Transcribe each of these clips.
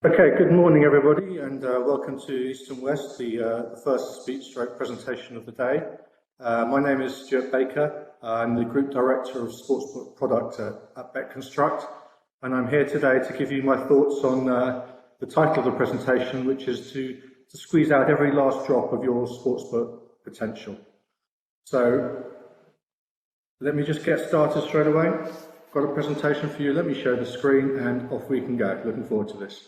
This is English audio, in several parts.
Okay, good morning everybody, and welcome to East&West, the first presentation of the day. My name is Stuart Baker. I'm the Group Director of Sportsbook Product at BetConstruct, and I'm here today to give you my thoughts on the title of the presentation, which is to squeeze out every last drop of your sportsbook potential. So let me just get started straight away. Got a presentation for you. Let me share the screen and off we can go. Looking forward to this.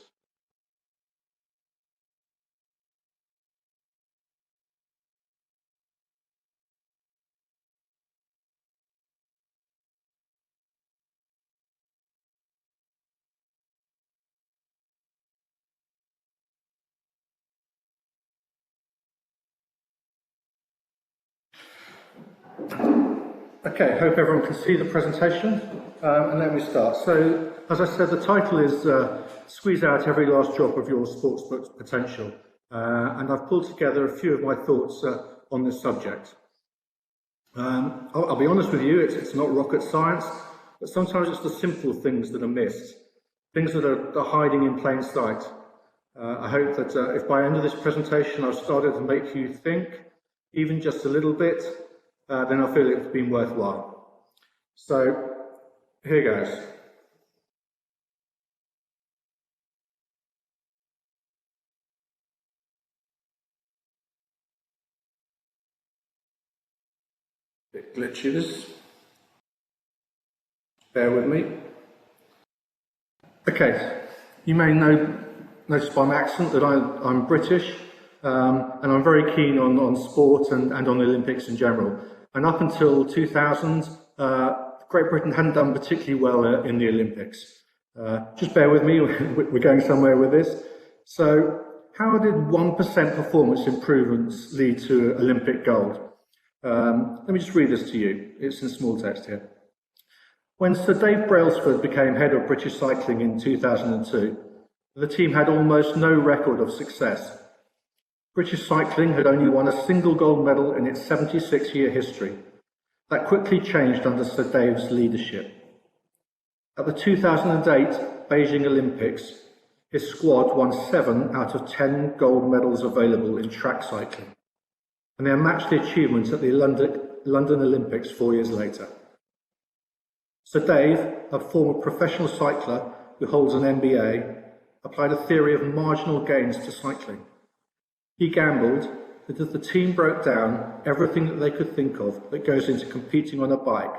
Okay, hope everyone can see the presentation, and let me start. So, as I said, the title is Squeeze Out Every Last Drop of Your Sportsbook Potential, and I've pulled together a few of my thoughts on this subject. I'll be honest with you, it's not rocket science, but sometimes it's the simple things that are missed, things that are hiding in plain sight. I hope that if by the end of this presentation I've started to make you think, even just a little bit, then I feel it's been worthwhile. So, here goes. Bit glitches. Bear with me. Okay, you may notice by my accent that I'm British, and I'm very keen on sport and on the Olympics in general. And up until 2000, Great Britain hadn't done particularly well in the Olympics. Just bear with me, we're going somewhere with this. So, how did 1% performance improvements lead to Olympic gold? Let me just read this to you. It's in small text here. When Sir Dave Brailsford became head of British cycling in 2002, the team had almost no record of success. British cycling had only won a single gold medal in its 76-year history. That quickly changed under Sir Dave's leadership. At the 2008 Beijing Olympics, his squad won 7 out of 10 gold medals available in track cycling, and they matched the achievement at the London Olympics 4 years later. Sir Dave, a former professional cycler who holds an MBA, applied a theory of marginal gains to cycling. He gambled that if the team broke down everything that they could think of that goes into competing on a bike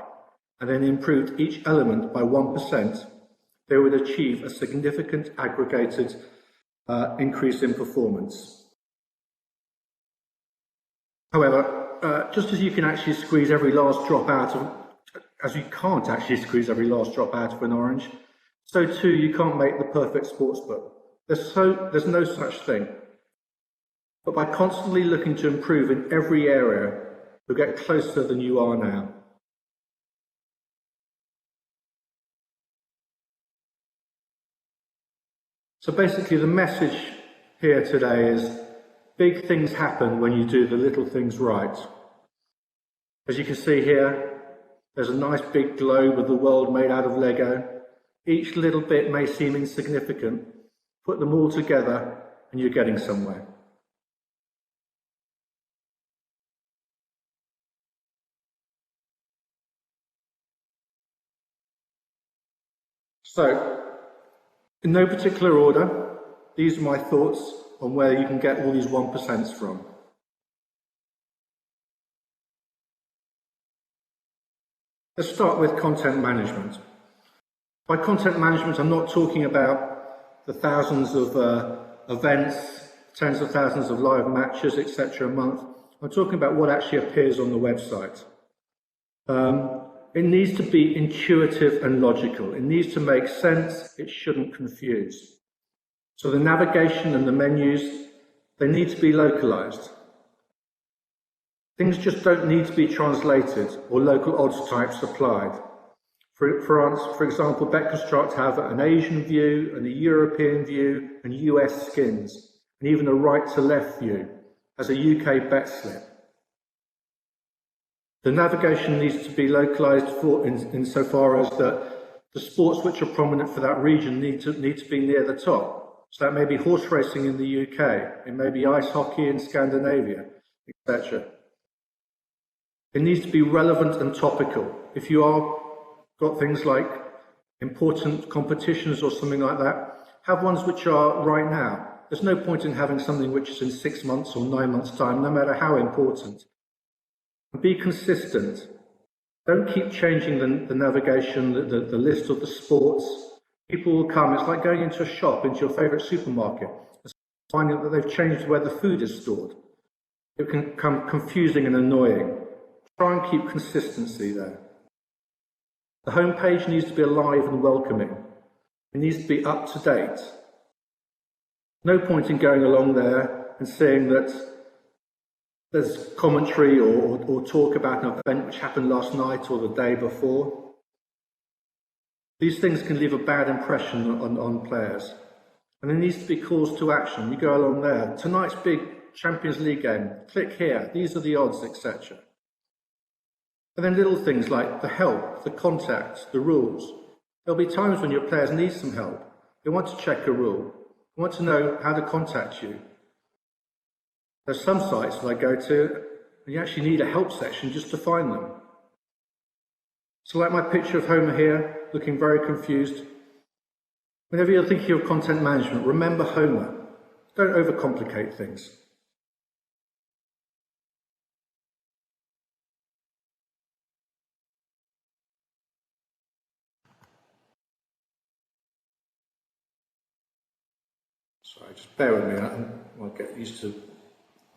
and then improved each element by 1%, they would achieve a significant aggregated increase in performance. However, just as you can actually squeeze every last drop out of, as you can't actually squeeze every last drop out of an orange, so too you can't make the perfect sportsbook. There's no such thing. But by constantly looking to improve in every area, you'll get closer than you are now. So basically the message here today is big things happen when you do the little things right. As you can see here, there's a nice big globe of the world made out of Lego. Each little bit may seem insignificant. Put them all together and you're getting somewhere. So, in no particular order, these are my thoughts on where you can get all these 1% from. Let's start with content management. By content management, I'm not talking about the thousands of events, tens of thousands of live matches, etc. a month. I'm talking about what actually appears on the website. It needs to be intuitive and logical. It needs to make sense. It shouldn't confuse. So the navigation and the menus, they need to be localized. Things just don't need to be translated or local odds types applied. For example, BetConstruct have an Asian view and a European view and US skins, and even a right to left view as a UK bet slip. The navigation needs to be localized insofar as that the sports which are prominent for that region need to be near the top. So that may be horse racing in the UK, it may be ice hockey in Scandinavia, etc. It needs to be relevant and topical. If you are got things like important competitions or something like that, have ones which are right now. There's no point in having something which is in 6 months or 9 months' time, no matter how important. And be consistent. Don't keep changing the navigation, the list of the sports. People will come. It's like going into a shop, into your favourite supermarket, and finding that they've changed where the food is stored. It can become confusing and annoying. Try and keep consistency there. The homepage needs to be alive and welcoming. It needs to be up to date. No point in going along there and seeing that there's commentary or talk about an event which happened last night or the day before. These things can leave a bad impression on players. And there needs to be calls to action. You go along there. Tonight's big Champions League game. Click here. These are the odds, etc. And then little things like the help, the contacts, the rules. There'll be times when your players need some help. They want to check a rule. They want to know how to contact you. There's some sites that I go to, and you actually need a help section just to find them. So like my picture of Homer here, looking very confused. Whenever you're thinking of content management, remember Homer. Don't overcomplicate things. Sorry, just bear with me. I'll get used to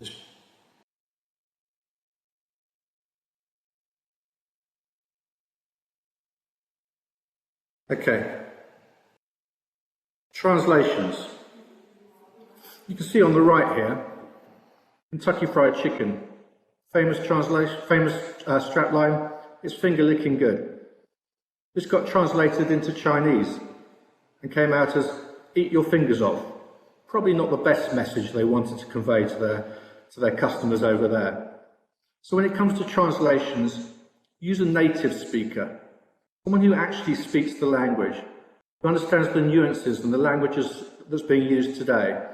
this. Okay. Translations. You can see on the right here, Kentucky Fried Chicken. Famous translation, famous strapline, it's finger licking good. This got translated into Chinese and came out as eat your fingers off. Probably not the best message they wanted to convey to their customers over there. So when it comes to translations, use a native speaker, someone who actually speaks the language, who understands the nuances and the languages that's being used today.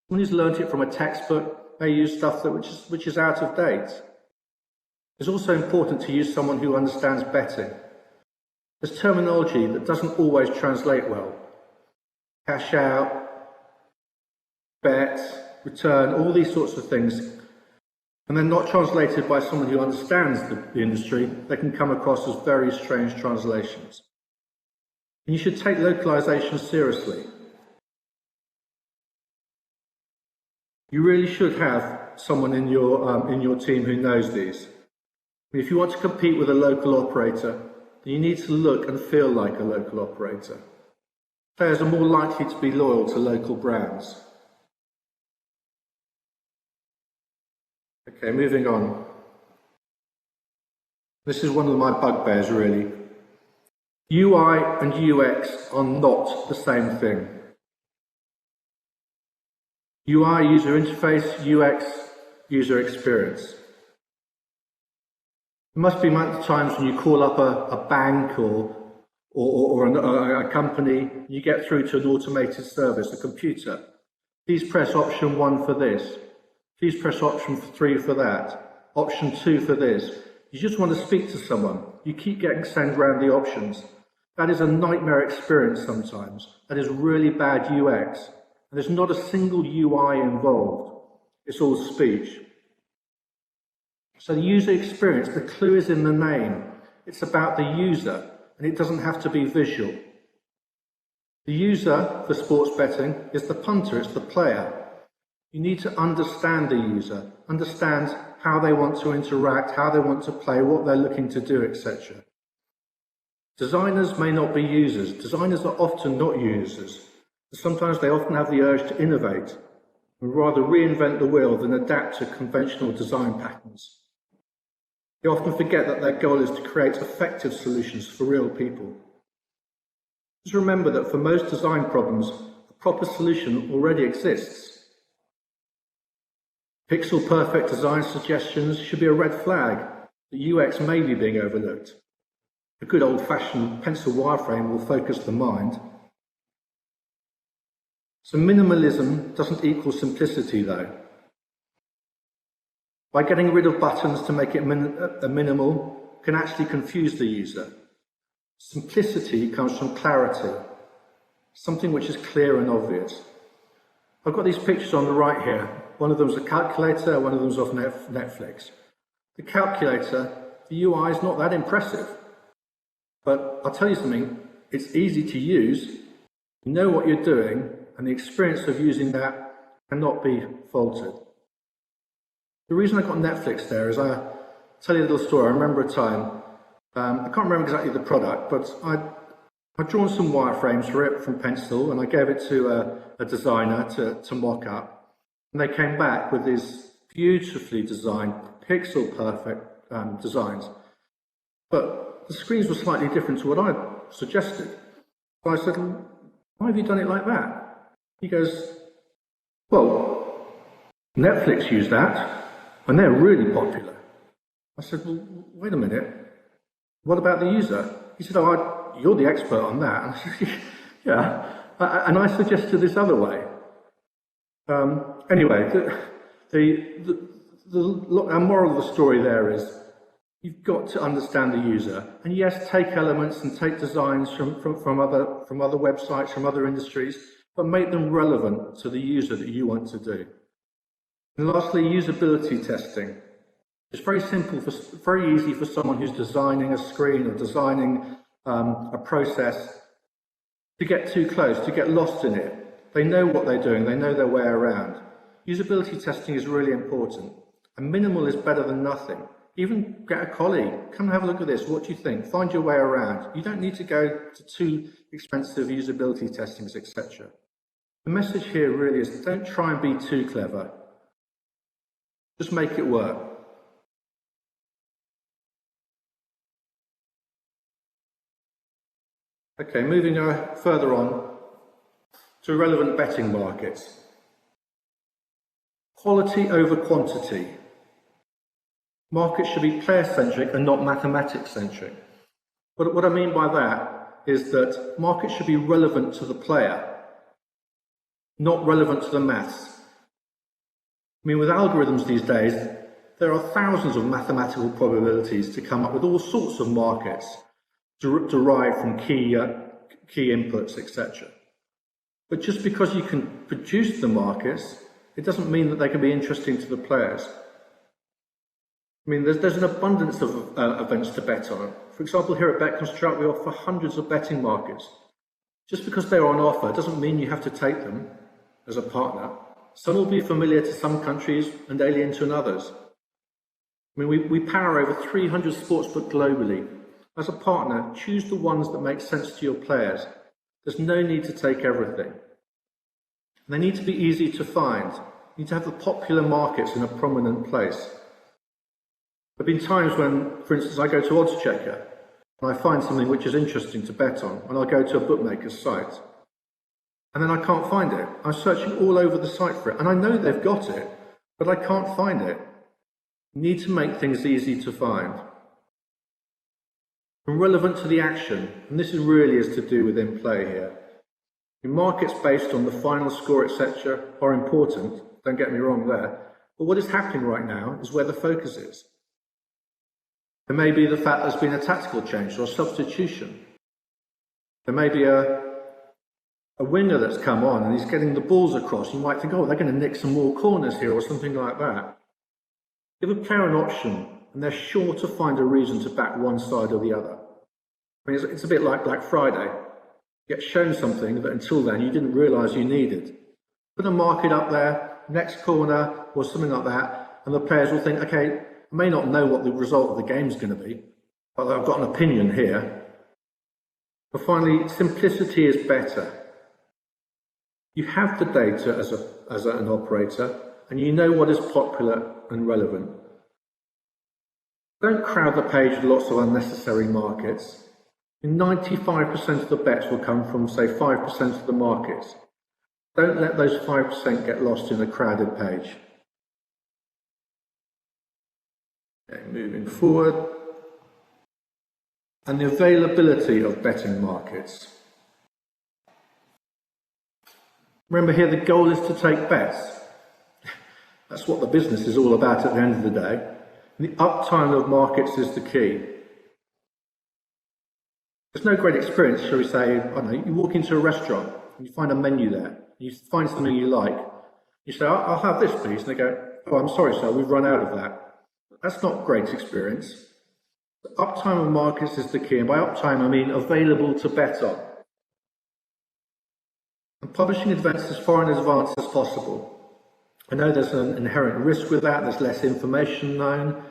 Someone who's learnt it from a textbook may use stuff which is out of date. It's also important to use someone who understands betting. There's terminology that doesn't always translate well. Cash out, bet, return, all these sorts of things. And they're not translated by someone who understands the industry. They can come across as very strange translations. And you should take localization seriously. You really should have someone in your team who knows these. If you want to compete with a local operator, then you need to look and feel like a local operator. Players are more likely to be loyal to local brands. Okay, moving on. This is one of my bugbears, really. UI and UX are not the same thing. UI, user interface, UX, user experience. There must be times when you call up a bank or a company, you get through to an automated service, a computer. Please press option 1 for this. Please press option 3 for that. Option 2 for this. You just want to speak to someone. You keep getting sent around the options. That is a nightmare experience sometimes. That is really bad UX. And there's not a single UI involved. It's all speech. So the user experience, the clue is in the name. It's about the user, and it doesn't have to be visual. The user for sports betting is the punter, it's the player. You need to understand the user, understand how they want to interact, how they want to play, what they're looking to do, etc. Designers may not be users. Designers are often not users. Sometimes they often have the urge to innovate and rather reinvent the wheel than adapt to conventional design patterns. They often forget that their goal is to create effective solutions for real people. Just remember that for most design problems, a proper solution already exists. Pixel-perfect design suggestions should be a red flag that UX may be being overlooked. A good old-fashioned pencil wireframe will focus the mind. So minimalism doesn't equal simplicity though. By getting rid of buttons to make it minimal can actually confuse the user. Simplicity comes from clarity, something which is clear and obvious. I've got these pictures on the right here. One of them is a calculator, one of them is off Netflix. The calculator, the UI is not that impressive, but I'll tell you something, it's easy to use, you know what you're doing, and the experience of using that cannot be faulted. The reason I got Netflix there is I'll tell you a little story. I remember a time, I can't remember exactly the product, but I'd drawn some wireframes for it from pencil and I gave it to a designer to mock up. And they came back with these beautifully designed, pixel perfect designs. But the screens were slightly different to what I suggested. So I said, why have you done it like that? He goes, well, Netflix used that. And they're really popular. I said, well, wait a minute. What about the user? He said, oh, you're the expert on that. And I said, yeah. And I suggested this other way. Anyway, our moral of the story there is you've got to understand the user. And yes, take elements and take designs from other websites, from other industries, but make them relevant to the user that you want to do. And lastly, usability testing. It's very simple, very easy for someone who's designing a screen or designing a process to get too close, to get lost in it. They know what they're doing, they know their way around. Usability testing is really important. And minimal is better than nothing. Even get a colleague, come and have a look at this, what do you think? Find your way around. You don't need to go to too expensive usability testings, etc. The message here really is don't try and be too clever. Just make it work. Okay, moving further on to relevant betting markets. Quality over quantity. Markets should be player-centric and not mathematics-centric. But what I mean by that is that markets should be relevant to the player, not relevant to the maths. I mean, with algorithms these days, there are thousands of mathematical probabilities to come up with all sorts of markets derived from key inputs, etc. But just because you can produce the markets, it doesn't mean that they can be interesting to the players. I mean, there's an abundance of events to bet on. For example, here at BetConstruct, we offer hundreds of betting markets. Just because they're on offer doesn't mean you have to take them as a partner. Some will be familiar to some countries and alien to others. I mean, we power over 300 sportsbook globally. As a partner, choose the ones that make sense to your players. There's no need to take everything. They need to be easy to find. You need to have the popular markets in a prominent place. There have been times when, for instance, I go to Odds Checker and I find something which is interesting to bet on, and I'll go to a bookmaker's site. And then I can't find it. I'm searching all over the site for it, and I know they've got it, but I can't find it. You need to make things easy to find. And relevant to the action, and this really is to do with in-play here. In markets based on the final score, etc., are important, don't get me wrong there, but what is happening right now is where the focus is. There may be the fact there's been a tactical change or a substitution. There may be a winger that's come on and he's getting the balls across. You might think, oh, they're going to nick some more corners here or something like that. Give a player an option and they're sure to find a reason to back one side or the other. I mean, it's a bit like Black Friday. You get shown something that until then you didn't realise you needed. Put a market up there, next corner or something like that, and the players will think, okay, I may not know what the result of the game is going to be, but I've got an opinion here. But finally, simplicity is better. You have the data as an operator, and you know what is popular and relevant. Don't crowd the page with lots of unnecessary markets. 95% of the bets will come from, say, 5% of the markets. Don't let those 5% get lost in a crowded page. Okay, moving forward. And the availability of betting markets. Remember here, the goal is to take bets. That's what the business is all about at the end of the day. And the uptime of markets is the key. There's no great experience, shall we say, I don't know, you walk into a restaurant and you find a menu there, you find something you like, you say, I'll have this please, and they go, oh, I'm sorry sir, we've run out of that. That's not great experience. The uptime of markets is the key, and by uptime I mean available to bet on. And publishing events as far in advance as possible. I know there's an inherent risk with that, there's less information known,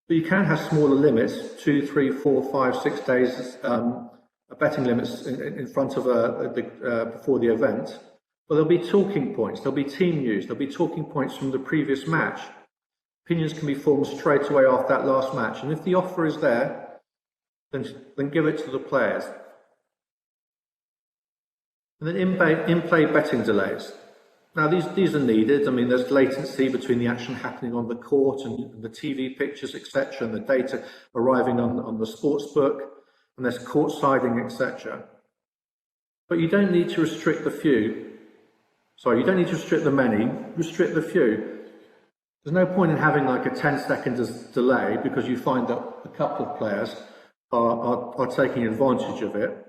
but you can have smaller limits, 2, 3, 4, 5, 6 days betting limits in front of before the event. But there'll be talking points, there'll be team news, there'll be talking points from the previous match. Opinions can be formed straight away after that last match, and if the offer is there, then give it to the players. And then in-play betting delays. Now these are needed. I mean, there's latency between the action happening on the court and the TV pictures, etc., and the data arriving on the sportsbook, and there's court siding, etc. But you don't need to restrict the few. Sorry, you don't need to restrict the many, restrict the few. There's no point in having like a 10-second delay because you find that a couple of players are taking advantage of it.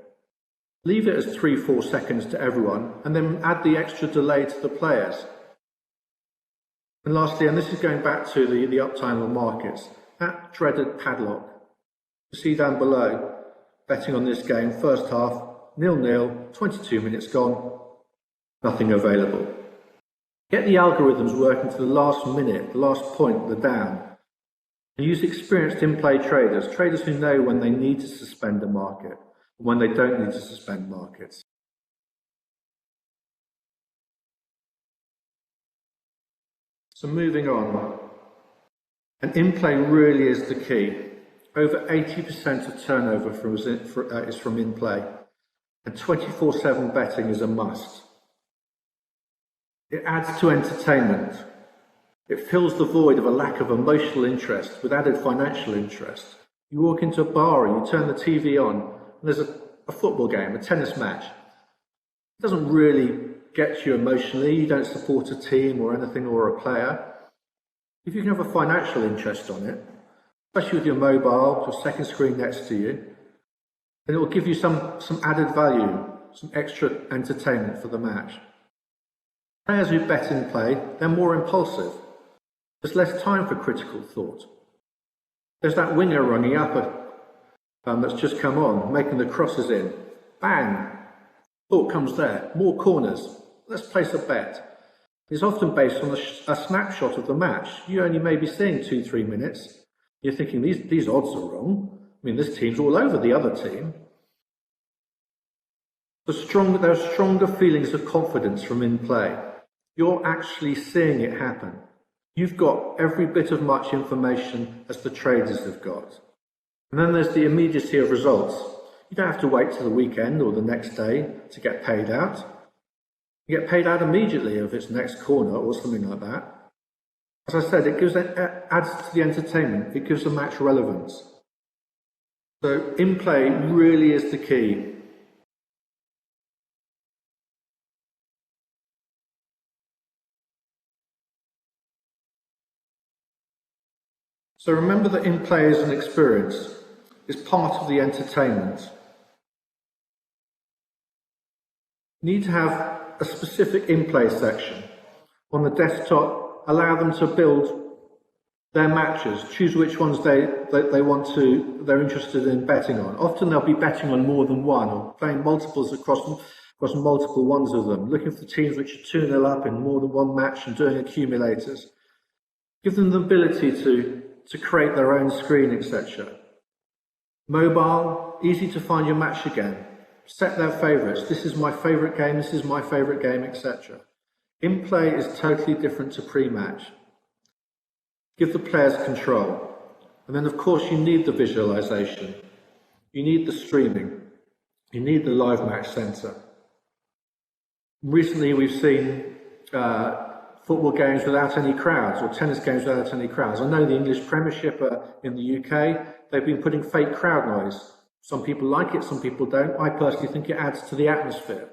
Leave it as 3-4 seconds to everyone, and then add the extra delay to the players. And lastly, and this is going back to the uptime of markets, that dreaded padlock. You see down below, betting on this game, first half, 0-0, 22 minutes gone, nothing available. Get the algorithms working to the last minute, the last point, the down. And use experienced in-play traders, traders who know when they need to suspend a market, when they don't need to suspend markets. So moving on, and in-play really is the key. Over 80% of turnover is from in-play, and 24/7 betting is a must. It adds to entertainment. It fills the void of a lack of emotional interest with added financial interest. You walk into a bar and you turn the TV on, and there's a football game, a tennis match. It doesn't really get you emotionally. You don't support a team or anything or a player. If you can have a financial interest on it, especially with your mobile, your second screen next to you, then it will give you some added value, some extra entertainment for the match. Players who bet in play, they're more impulsive. There's less time for critical thought. There's that winger running up that's just come on, making the crosses in. Bang! Thought comes there. More corners. Let's place a bet. It's often based on a snapshot of the match. You only may be seeing 2-3 minutes. You're thinking, these odds are wrong. I mean, this team's all over the other team. There are stronger feelings of confidence from in-play. You're actually seeing it happen. You've got every bit of much information as the traders have got. And then there's the immediacy of results. You don't have to wait till the weekend or the next day to get paid out. You get paid out immediately if it's next corner or something like that. As I said, it adds to the entertainment. It gives a match relevance. So in-play really is the key. So remember that in-play is an experience, is part of the entertainment. You need to have a specific in-play section. On the desktop, allow them to build their matches, choose which ones they're interested in betting on. Often they'll be betting on more than one or playing multiples across multiple ones of them, looking for teams which are 2-0 up in more than one match and doing accumulators. Give them the ability to create their own screen, etc. Mobile, easy to find your match again. Set their favourites. This is my favourite game, this is my favourite game, etc. In-play is totally different to pre-match. Give the players control. And then, of course, you need the visualization. You need the streaming. You need the live match centre. Recently, we've seen football games without any crowds, or tennis games without any crowds. I know the English Premiership in the UK, they've been putting fake crowd noise. Some people like it, some people don't. I personally think it adds to the atmosphere.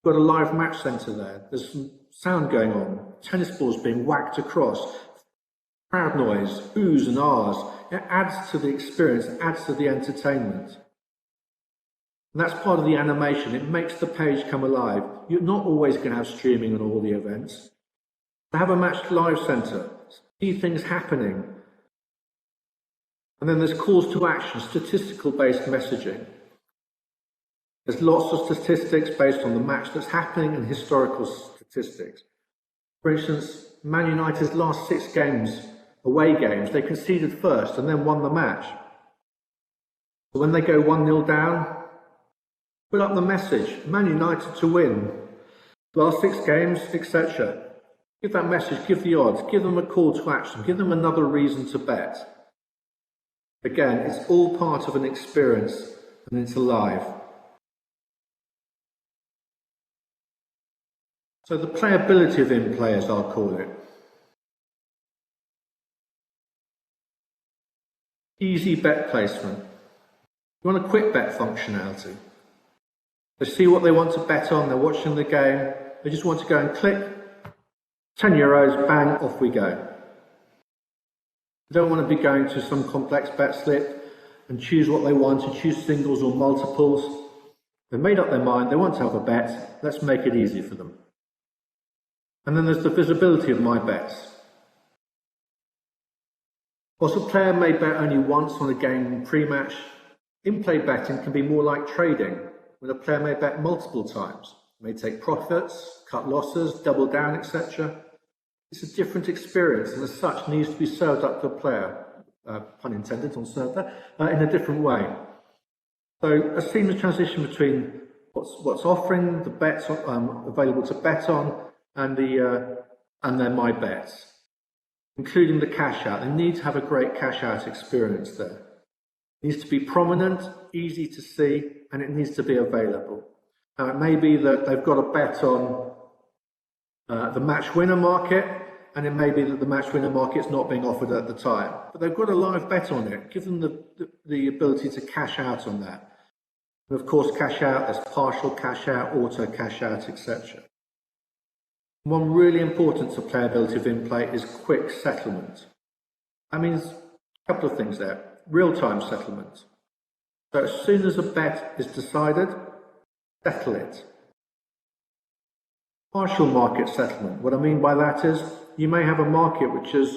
Got a live match centre there. There's some sound going on. Tennis balls being whacked across. Crowd noise, oohs and ahs. It adds to the experience, it adds to the entertainment. And that's part of the animation. It makes the page come alive. You're not always going to have streaming on all the events. To have a match live centre, see things happening. And then there's calls to action, statistical-based messaging. There's lots of statistics based on the match that's happening and historical statistics. For instance, Man United's last 6 games, away games, they conceded first and then won the match. So when they go 1-0 down, put up the message, Man United to win. Last 6 games, etc. Give that message, give the odds, give them a call to action, give them another reason to bet. Again, it's all part of an experience and it's alive. So the playability of in-play, as I'll call it. Easy bet placement. You want a quick bet functionality. They see what they want to bet on, they're watching the game, they just want to go and click, €10, bang, off we go. You don't want to be going to some complex bet slip and choose what they want, to choose singles or multiples. They've made up their mind, they want to have a bet, let's make it easy for them. And then there's the visibility of my bets. Whilst a player may bet only once on a game pre-match, in-play betting can be more like trading, when a player may bet multiple times, may take profits, cut losses, double down, etc. It's a different experience and as such needs to be served up to a player, pun intended on serve there, in a different way. So a seamless transition between what's offering, the bets available to bet on, and then my bets, including the cash out. They need to have a great cash out experience there. It needs to be prominent, easy to see, and it needs to be available. Now it may be that they've got a bet on the match winner market, and it may be that the match winner market is not being offered at the time, but they've got a live bet on it. Give them the ability to cash out on that. And of course, cash out, there's partial cash out, auto cash out, etc. One really important to playability of in-play is quick settlement. That means a couple of things there. Real-time settlement. So as soon as a bet is decided, settle it. Partial market settlement. What I mean by that is you may have a market which has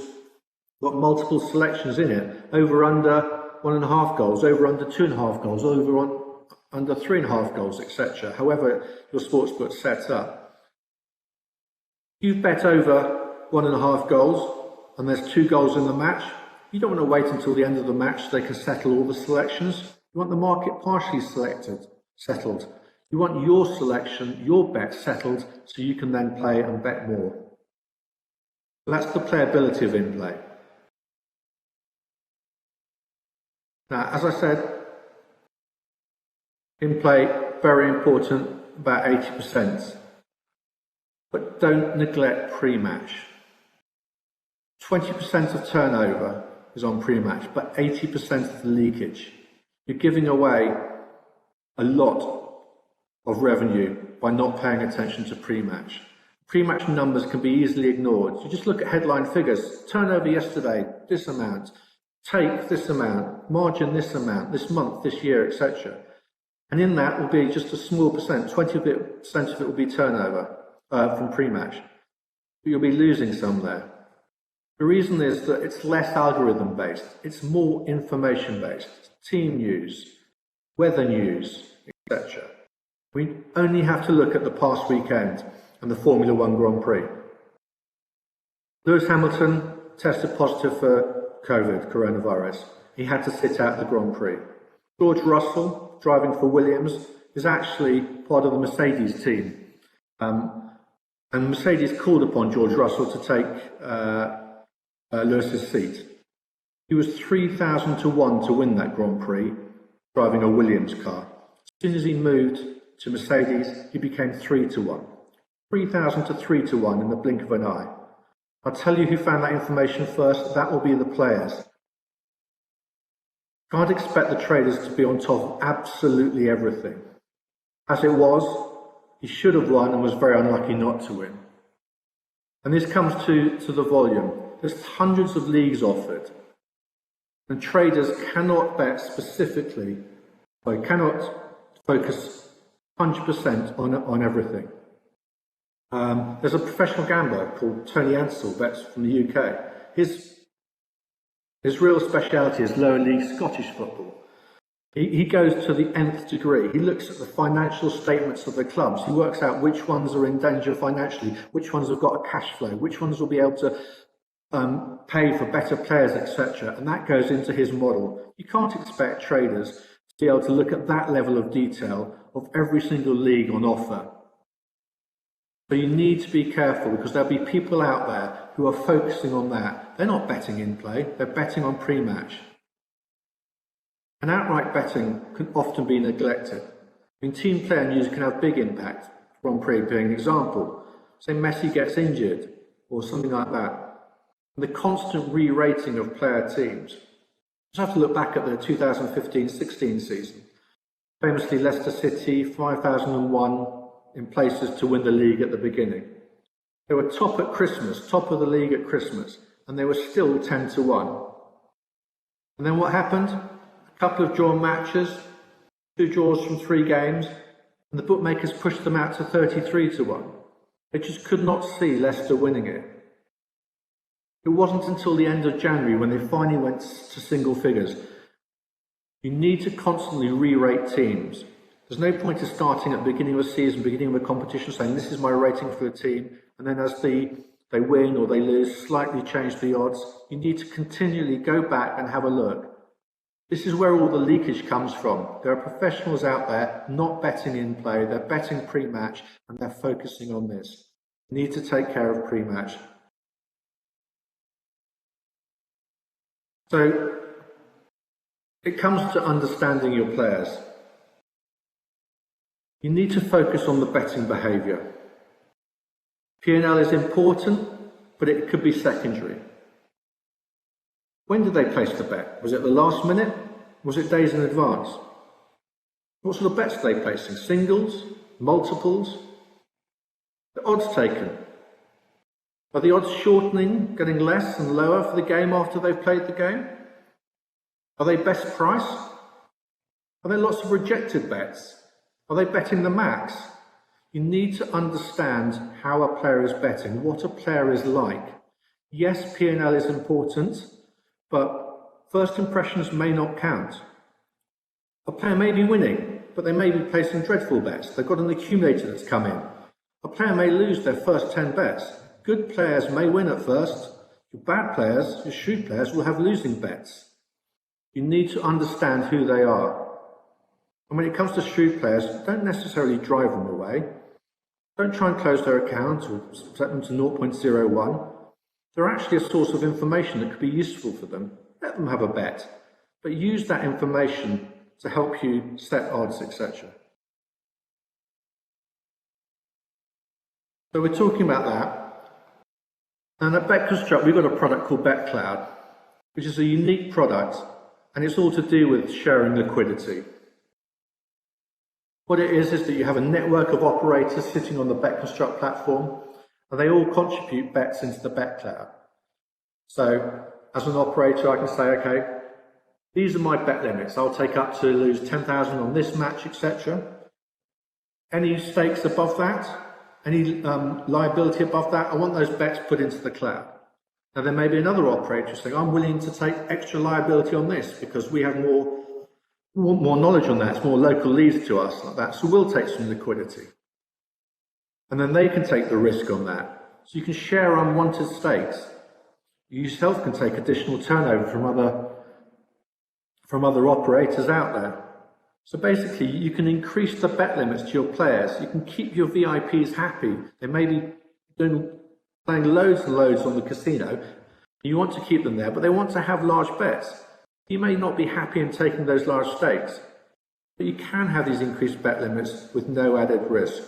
got multiple selections in it, over under 1.5 goals, over under 2.5 goals, under 3.5 goals, etc. However your sportsbook sets up. You've bet over 1.5 goals and there's 2 goals in the match. You don't want to wait until the end of the match so they can settle all the selections. You want the market partially settled. You want your selection, your bet settled so you can then play and bet more. That's the playability of in-play. Now, as I said, in-play, very important, about 80%. But don't neglect pre-match. 20% of turnover is on pre-match, but 80% of the leakage. You're giving away a lot of revenue by not paying attention to pre-match. Pre-match numbers can be easily ignored. You just look at headline figures. Turnover yesterday, this amount. Take this amount. Margin this amount. This month, this year, etc. And in that will be just a small percent. 20% of it will be turnover from pre-match. But you'll be losing some there. The reason is that it's less algorithm-based. It's more information-based. Team news, weather news, etc. We only have to look at the past weekend and the Formula 1 Grand Prix. Lewis Hamilton tested positive for coronavirus. He had to sit out the Grand Prix. George Russell, driving for Williams, is actually part of the Mercedes team. And Mercedes called upon George Russell to take Lewis's seat. He was 3,000 to 1 to win that Grand Prix, driving a Williams car. As soon as he moved to Mercedes, he became 3 to 1. 3,000 to 3 to 1 in the blink of an eye. I'll tell you who found that information first, that will be the players. Can't expect the traders to be on top of absolutely everything. As it was, he should have won and was very unlucky not to win. And this comes to the volume. There's hundreds of leagues offered, and traders cannot bet specifically, or cannot focus 100% on everything. There's a professional gambler called Tony Ansell, bets from the UK. His real speciality is lower league Scottish football. He goes to the nth degree. He looks at the financial statements of the clubs. He works out which ones are in danger financially, which ones have got a cash flow, which ones will be able to pay for better players, etc. And that goes into his model. You can't expect traders to be able to look at that level of detail of every single league on offer. So you need to be careful, because there'll be people out there who are focusing on that. They're not betting in play, they're betting on pre-match. And outright betting can often be neglected. I mean, team player news can have big impact. Grand Prix being an example. Say Messi gets injured or something like that. And the constant re-rating of player teams. Just have to look back at the 2015-16 season. Famously, Leicester City, 5,001 in places to win the league at the beginning. They were top at Christmas, top of the league at Christmas, and they were still 10-1. And then what happened? A couple of drawn matches, 2 draws from 3 games, and the bookmakers pushed them out to 33-1. They just could not see Leicester winning it. It wasn't until the end of January when they finally went to single figures. You need to constantly re-rate teams. There's no point in starting at the beginning of a season, beginning of a competition, saying this is my rating for the team, and then as they win or they lose, slightly change the odds. You need to continually go back and have a look. This is where all the leakage comes from. There are professionals out there not betting in play, they're betting pre-match, and they're focusing on this. You need to take care of pre-match. So it comes to understanding your players. You need to focus on the betting behaviour. P&L is important, but it could be secondary. When did they place the bet? Was it the last minute? Was it days in advance? What sort of bets are they placing? Singles? Multiples? The odds taken. Are the odds shortening, getting less and lower for the game after they've played the game? Are they best price? Are there lots of rejected bets? Are they betting the max? You need to understand how a player is betting, what a player is like. Yes, P&L is important, but first impressions may not count. A player may be winning, but they may be placing dreadful bets. They've got an accumulator that's come in. A player may lose their first 10 bets. Good players may win at first. Your bad players, your shrewd players, will have losing bets. You need to understand who they are. And when it comes to shrewd players, don't necessarily drive them away. Don't try and close their account or set them to 0.01. They're actually a source of information that could be useful for them. Let them have a bet, but use that information to help you set odds, etc. So we're talking about that. And at BetConstruct, we've got a product called BetCloud, which is a unique product, and it's all to do with sharing liquidity. What it is that you have a network of operators sitting on the BetConstruct platform, and they all contribute bets into the BetCloud. So, as an operator, I can say, okay, these are my bet limits. I'll take up to lose 10,000 on this match, etc. Any stakes above that, any liability above that, I want those bets put into the cloud. Now, there may be another operator saying, I'm willing to take extra liability on this because we have more knowledge on that, it's more local leads to us like that, so we'll take some liquidity. And then they can take the risk on that. So you can share unwanted stakes. You yourself can take additional turnover from other operators out there. So basically, you can increase the bet limits to your players. You can keep your VIPs happy. They may be playing loads and loads on the casino. You want to keep them there, but they want to have large bets. You may not be happy in taking those large stakes, but you can have these increased bet limits with no added risk.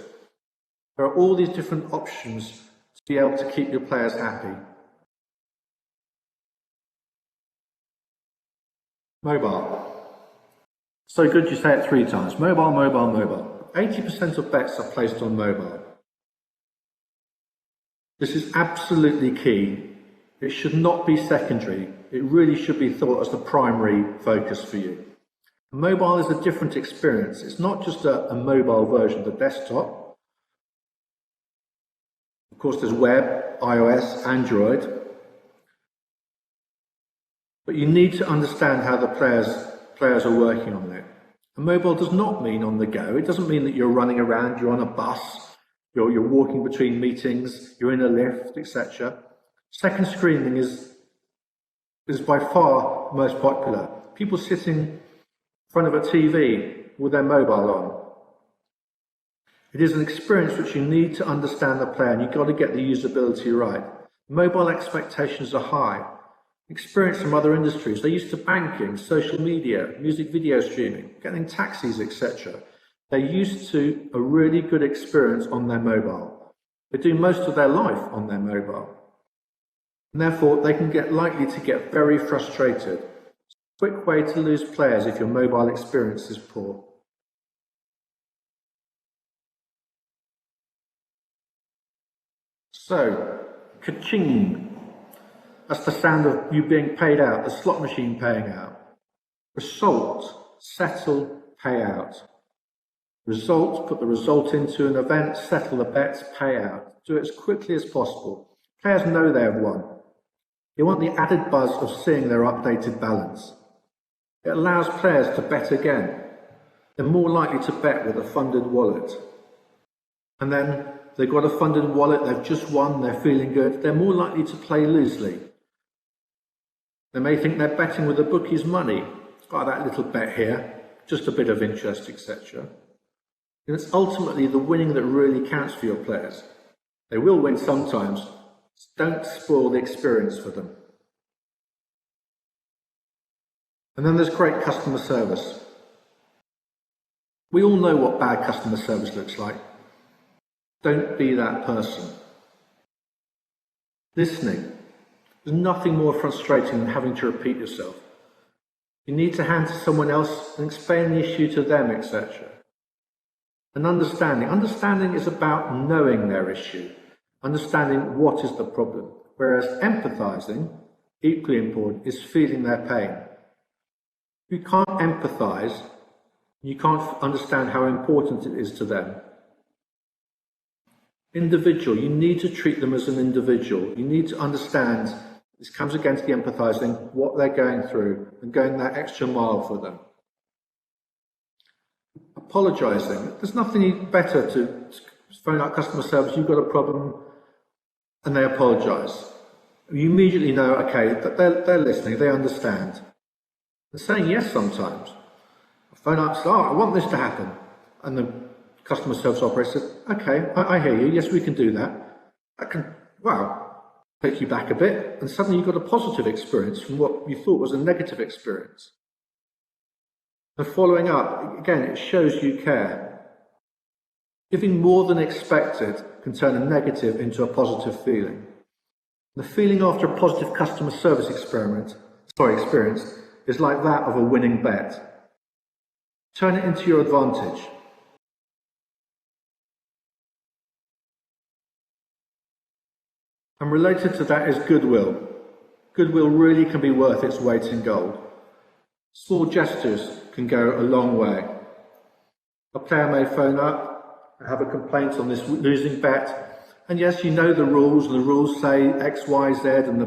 There are all these different options to be able to keep your players happy. Mobile. So good you say it 3 times. Mobile, mobile, mobile. 80% of bets are placed on mobile. This is absolutely key. It should not be secondary. It really should be thought as the primary focus for you. Mobile is a different experience. It's not just a mobile version of the desktop. Of course, there's web, iOS, Android. But you need to understand how the players are working on it. And mobile does not mean on the go. It doesn't mean that you're running around, you're on a bus, you're walking between meetings, you're in a lift, etc. Second screening is by far most popular. People sitting in front of a TV with their mobile on. It is an experience which you need to understand the player, and you've got to get the usability right. Mobile expectations are high. Experience from other industries. They're used to banking, social media, music video streaming, getting taxis, etc. They're used to a really good experience on their mobile. They do most of their life on their mobile. And therefore, they can get likely to get very frustrated. It's a quick way to lose players if your mobile experience is poor. So, ka-ching. That's the sound of you being paid out, the slot machine paying out. Result, settle, pay out. Result, put the result into an event, settle the bets, pay out. Do it as quickly as possible. Players know they have won. They want the added buzz of seeing their updated balance. It allows players to bet again. They're more likely to bet with a funded wallet. And then they've got a funded wallet, they've just won, they're feeling good. They're more likely to play loosely. They may think they're betting with the bookie's money. Oh, that little bet here, just a bit of interest, etc. And it's ultimately the winning that really counts for your players. They will win sometimes. Don't spoil the experience for them. And then there's great customer service. We all know what bad customer service looks like. Don't be that person. Listening. There's nothing more frustrating than having to repeat yourself. You need to hand to someone else and explain the issue to them, etc. And understanding. Understanding is about knowing their issue, understanding what is the problem. Whereas empathizing, equally important, is feeling their pain. If you can't empathize, you can't understand how important it is to them. Individual, you need to treat them as an individual. You need to understand, this comes against the empathizing, what they're going through and going that extra mile for them. Apologizing. There's nothing better to phone up customer service, you've got a problem, and they apologize. You immediately know, okay, that they're listening, they understand. They're saying yes sometimes. I phone up and say, oh, I want this to happen. And the customer service operator says, okay, I hear you, yes, we can do that. That can, wow, take you back a bit, and suddenly you've got a positive experience from what you thought was a negative experience. And following up, again, it shows you care. Giving more than expected can turn a negative into a positive feeling. The feeling after a positive customer service experience is like that of a winning bet. Turn it into your advantage. And related to that is goodwill. Goodwill really can be worth its weight in gold. Small gestures can go a long way. A player may phone up and have a complaint on this losing bet, and yes, you know the rules say X, Y, Z, and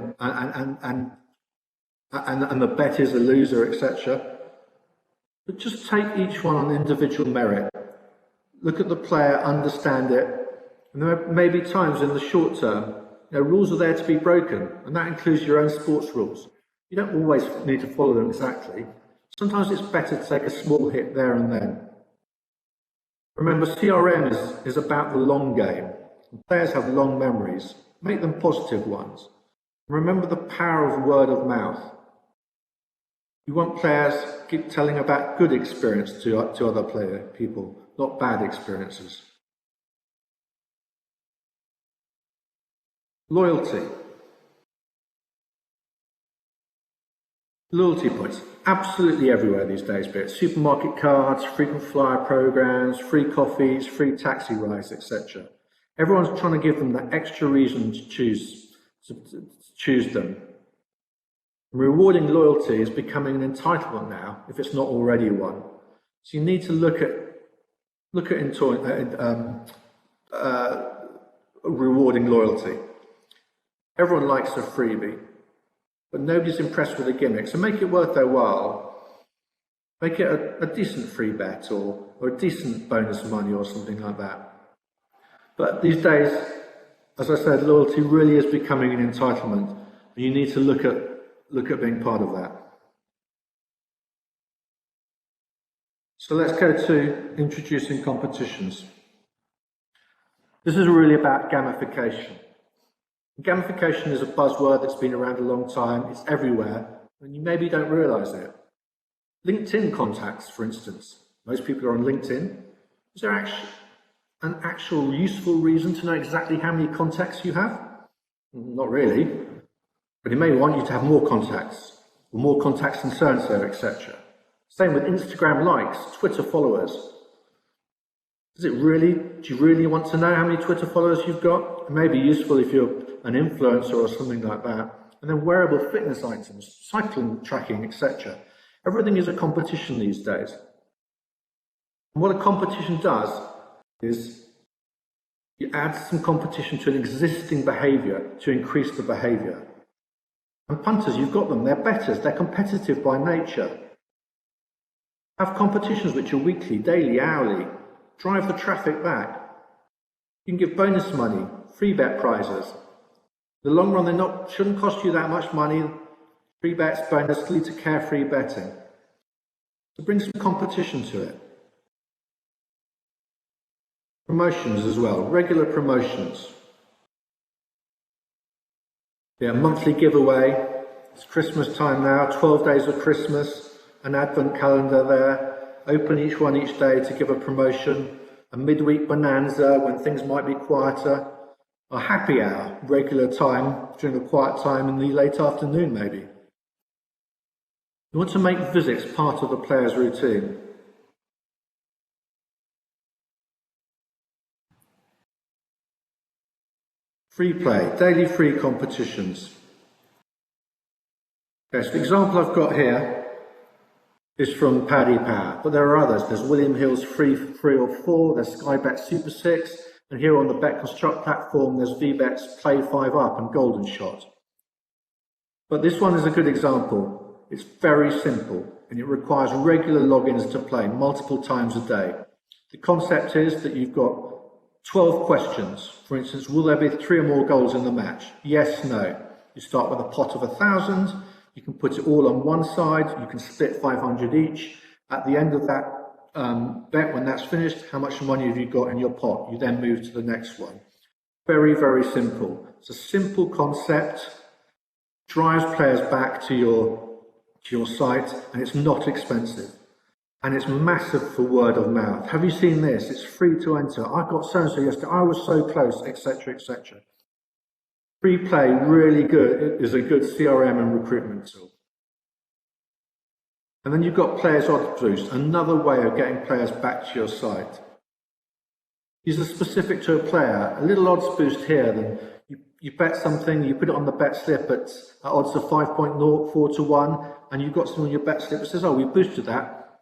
the bet is a loser, etc. But just take each one on individual merit. Look at the player, understand it, and there may be times in the short term, rules are there to be broken, and that includes your own sports rules. You don't always need to follow them exactly. Sometimes it's better to take a small hit there and then. Remember, CRM is about the long game. Players have long memories. Make them positive ones. Remember the power of word of mouth. You want players to keep telling about good experience to other people, not bad experiences. Loyalty. Loyalty points, absolutely everywhere these days, be it supermarket cards, frequent flyer programs, free coffees, free taxi rides, etc. Everyone's trying to give them that extra reason to choose them. Rewarding loyalty is becoming an entitlement now, if it's not already one. So you need to look at rewarding loyalty. Everyone likes a freebie, but nobody's impressed with a gimmick. So make it worth their while. Make it a decent free bet or a decent bonus money or something like that. But these days, as I said, loyalty really is becoming an entitlement. And you need to look at being part of that. So let's go to introducing competitions. This is really about gamification. Gamification is a buzzword that's been around a long time. It's everywhere, and you maybe don't realize it. LinkedIn contacts, for instance. Most people are on LinkedIn. Is there an actual useful reason to know exactly how many contacts you have? Not really, but it may want you to have more contacts, or more contacts than so-and-so, etc. Same with Instagram likes, Twitter followers. Do you really want to know how many Twitter followers you've got? It may be useful if you're an influencer or something like that. And then wearable fitness items, cycling tracking, etc. Everything is a competition these days. And what a competition does is you add some competition to an existing behaviour to increase the behaviour. And punters, you've got them, they're betters, they're competitive by nature. Have competitions which are weekly, daily, hourly. Drive the traffic back. You can give bonus money, free bet prizes. In the long run, they shouldn't cost you that much money. Free bets, bonus, lead to carefree betting. So bring some competition to it. Promotions as well, regular promotions. Yeah, monthly giveaway. It's Christmas time now, 12 days of Christmas, an advent calendar there. Open each one each day to give a promotion, a midweek bonanza when things might be quieter, a happy hour, regular time during a quiet time in the late afternoon maybe. You want to make visits part of the player's routine. Free play, daily free competitions. Okay, so the example I've got here is from Paddy Power, but there are others. There's William Hill's Free 3 or 4, there's Sky Bet Super 6, and here on the Bet Construct platform, there's VBet's Play 5 Up and Golden Shot. But this one is a good example. It's very simple, and it requires regular logins to play multiple times a day. The concept is that you've got 12 questions. For instance, will there be 3 or more goals in the match? Yes, no. You start with a pot of 1,000. You can put it all on one side. You can split 500 each. At the end of that bet, when that's finished, how much money have you got in your pot? You then move to the next one. Very, very simple. It's a simple concept. Drives players back to your site, and it's not expensive. And it's massive for word of mouth. Have you seen this? It's free to enter. I got so-and-so yesterday. I was so close, etc., etc. Free play, really good. It is a good CRM and recruitment tool. And then you've got Players Odds Boost, another way of getting players back to your site. These are specific to a player. A little odds boost here, then you bet something, you put it on the bet slip at odds of 5.04 to 1, and you've got something on your bet slip that says, oh, we boosted that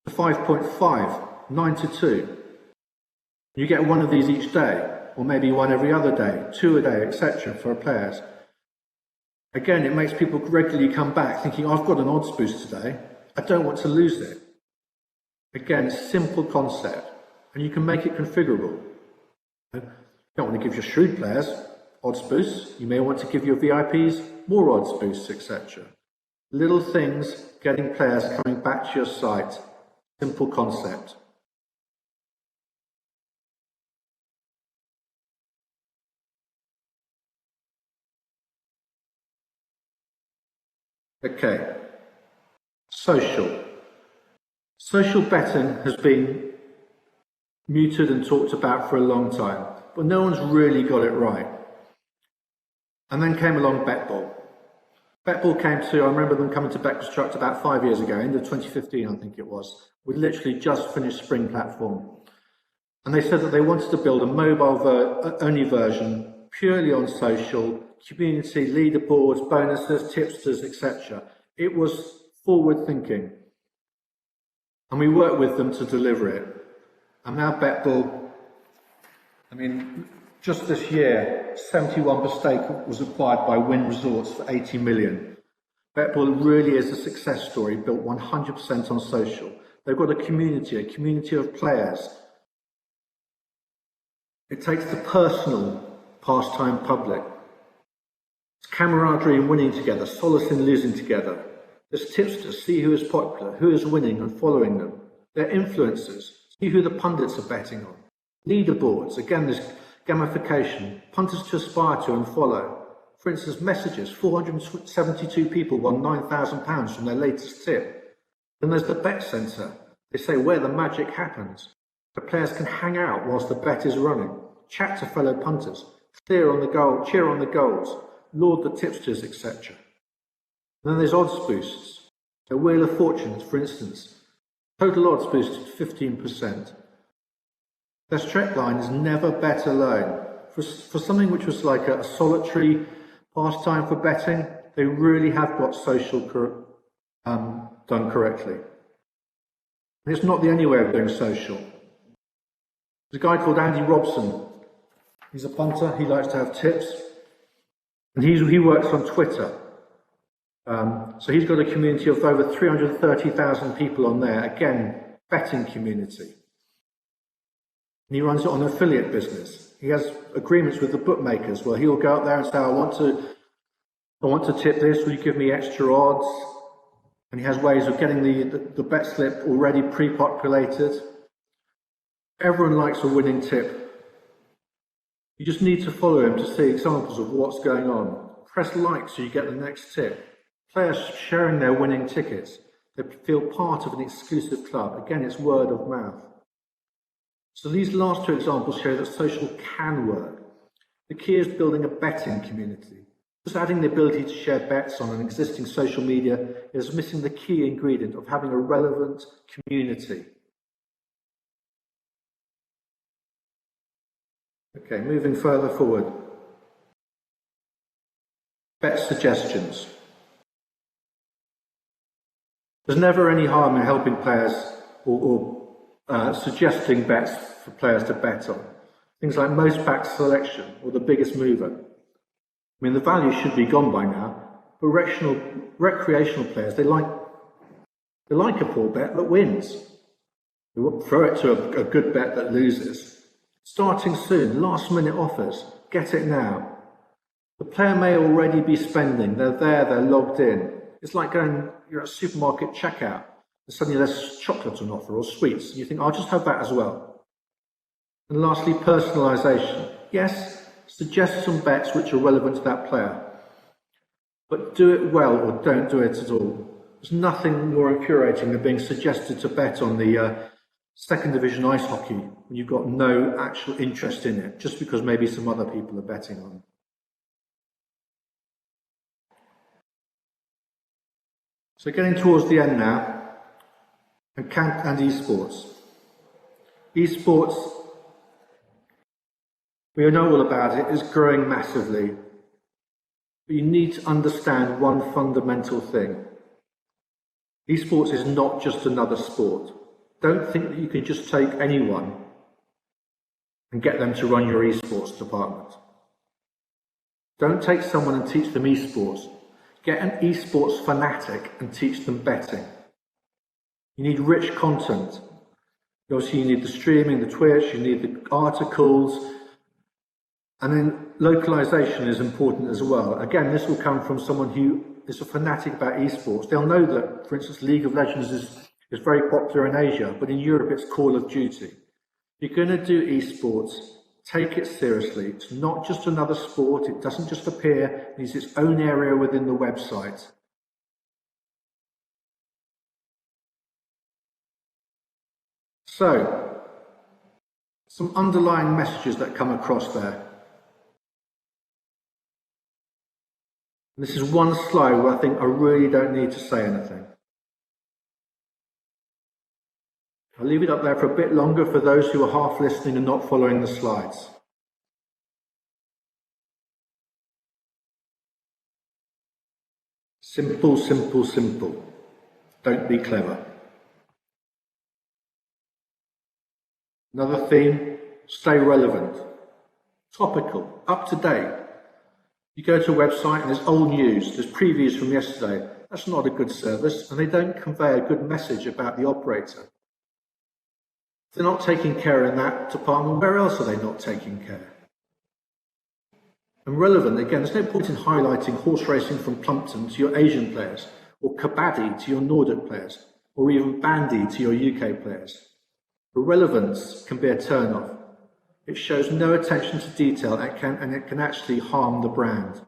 to 5.5, 9 to 2. You get one of these each day, or maybe one every other day, 2 a day, etc. for players. Again, it makes people regularly come back thinking, I've got an odds boost today, I don't want to lose it. Again, simple concept, and you can make it configurable. You don't want to give your shrewd players odds boosts, you may want to give your VIPs more odds boosts, etc. Little things getting players coming back to your site, simple concept. Okay, social. Social betting has been muted and talked about for a long time, but no one's really got it right. And then came along BetBall. Betball came to, I remember them coming to Betconstruct about 5 years ago, end of 2015, I think it was. We literally just finished Spring platform. And they said that they wanted to build a mobile-only version, purely on social, community, leaderboards, bonuses, tipsters, etc. It was forward-thinking. And we worked with them to deliver it. And now Betball, I mean, just this year, 71% was acquired by Wynn Resorts for 80 million. Betball really is a success story, built 100% on social. They've got a community of players. It takes the personal pastime public. It's camaraderie in winning together, solace in losing together. There's tipsters, see who is popular, who is winning and following them. They're influencers, see who the pundits are betting on. Leaderboards, again, there's gamification, punters to aspire to and follow. For instance, messages, 472 people won £9,000 from their latest tip. Then there's the bet centre. They say where the magic happens. The players can hang out whilst the bet is running, chat to fellow punters, cheer on the goals, laud the tipsters, etc. And then there's odds boosts. A Wheel of Fortune, for instance, total odds boosted 15%. Their straight line is never bet alone. For something which was like a solitary pastime for betting, they really have got social done correctly. And it's not the only way of doing social. There's a guy called Andy Robson. He's a punter, he likes to have tips. And he works on Twitter. So he's got a community of over 330,000 people on there. Again, betting community. And he runs it on an affiliate business. He has agreements with the bookmakers where he'll go out there and say, I want to tip this, will you give me extra odds? And he has ways of getting the bet slip already pre-populated. Everyone likes a winning tip. You just need to follow him to see examples of what's going on. Press like so you get the next tip. Players sharing their winning tickets. They feel part of an exclusive club. Again, it's word of mouth. So these last two examples show that social can work. The key is building a betting community. Just adding the ability to share bets on an existing social media is missing the key ingredient of having a relevant community. Okay, moving further forward. Bet suggestions. There's never any harm in helping players or suggesting bets for players to bet on. Things like most backed selection or the biggest mover. I mean, the value should be gone by now, but recreational players, they like a poor bet that wins. They won't throw it to a good bet that loses. Starting soon, last minute offers, get it now. The player may already be spending, they're there, they're logged in. It's like you're at a supermarket checkout, and suddenly there's chocolate on offer or sweets, and you think, I'll just have that as well. And lastly, personalization. Yes, suggest some bets which are relevant to that player, but do it well or don't do it at all. There's nothing more infuriating than being suggested to bet on the second division ice hockey when you've got no actual interest in it, just because maybe some other people are betting on it. So getting towards the end now, and esports. Esports, we know all about it, is growing massively. But you need to understand one fundamental thing. Esports is not just another sport. Don't think that you can just take anyone and get them to run your esports department. Don't take someone and teach them esports. Get an esports fanatic and teach them betting. You need rich content. Obviously, you need the streaming, the Twitch, you need the articles, and then localization is important as well. Again, this will come from someone who is a fanatic about esports. They'll know that, for instance, League of Legends is very popular in Asia, but in Europe it's Call of Duty. If you're going to do esports, take it seriously. It's not just another sport. It doesn't just appear. It needs its own area within the website. So, some underlying messages that come across there. And this is one slide where I think I really don't need to say anything. I'll leave it up there for a bit longer for those who are half listening and not following the slides. Simple, simple, simple. Don't be clever. Another theme, stay relevant. Topical, up to date. You go to a website and there's old news, there's previews from yesterday. That's not a good service, and they don't convey a good message about the operator. If they're not taking care in that department, where else are they not taking care? And relevant, again, there's no point in highlighting horse racing from Plumpton to your Asian players, or kabaddi to your Nordic players, or even bandy to your UK players. Irrelevance can be a turn-off. It shows no attention to detail and it can actually harm the brand.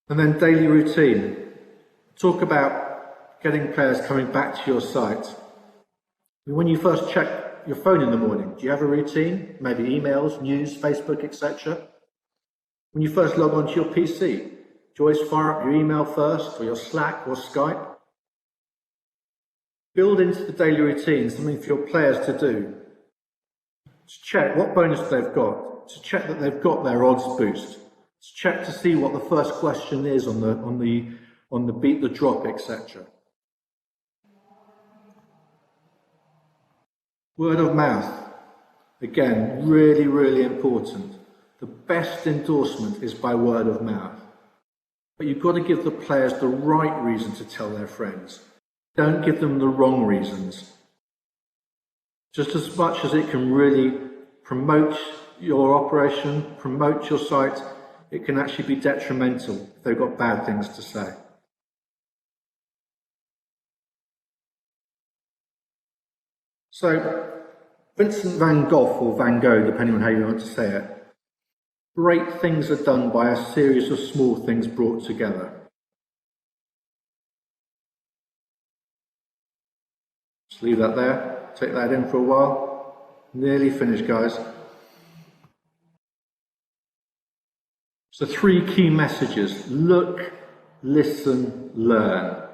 And then daily routine. Talk about getting players coming back to your site. When you first check your phone in the morning, do you have a routine? Maybe emails, news, Facebook, etc. When you first log onto your PC, do you always fire up your email first, or your Slack or Skype? Build into the daily routine something for your players to do. To check what bonus they've got, to check that they've got their odds boost, to check to see what the first question is on the beat the drop, etc. Word of mouth, again, really, really important. The best endorsement is by word of mouth. But you've got to give the players the right reason to tell their friends. Don't give them the wrong reasons. Just as much as it can really promote your operation, promote your site, it can actually be detrimental if they've got bad things to say. So, Vincent van Gogh, or Van Gogh, depending on how you want to say it, great things are done by a series of small things brought together. Just leave that there, take that in for a while. Nearly finished, guys. So 3 key messages. Look, listen, learn.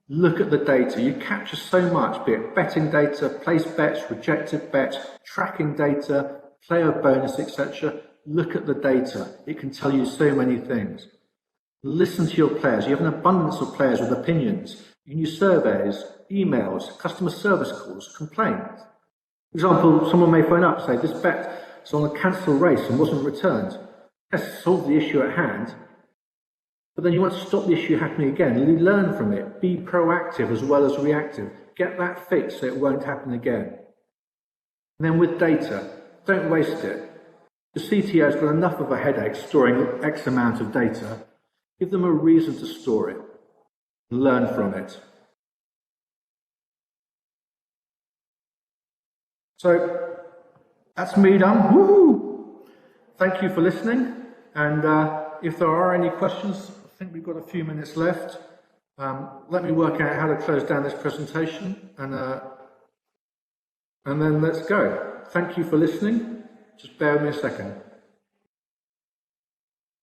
Look at the data. You capture so much, be it betting data, place bets, rejected bets, tracking data, player bonus, etc. Look at the data. It can tell you so many things. Listen to your players. You have an abundance of players with opinions. You can use surveys, emails, customer service calls, complaints. For example, someone may phone up and say, this bet is on a cancelled race and wasn't returned. Yes, solve the issue at hand. But then you want to stop the issue happening again. Learn from it. Be proactive as well as reactive. Get that fixed so it won't happen again. And then with data, don't waste it. The CTO's got enough of a headache storing X amount of data. Give them a reason to store it. Learn from it. So that's me done. Woohoo! Thank you for listening. And if there are any questions, I think we've got a few minutes left. Let me work out how to close down this presentation, and then let's go. Thank you for listening. Just bear with me a second.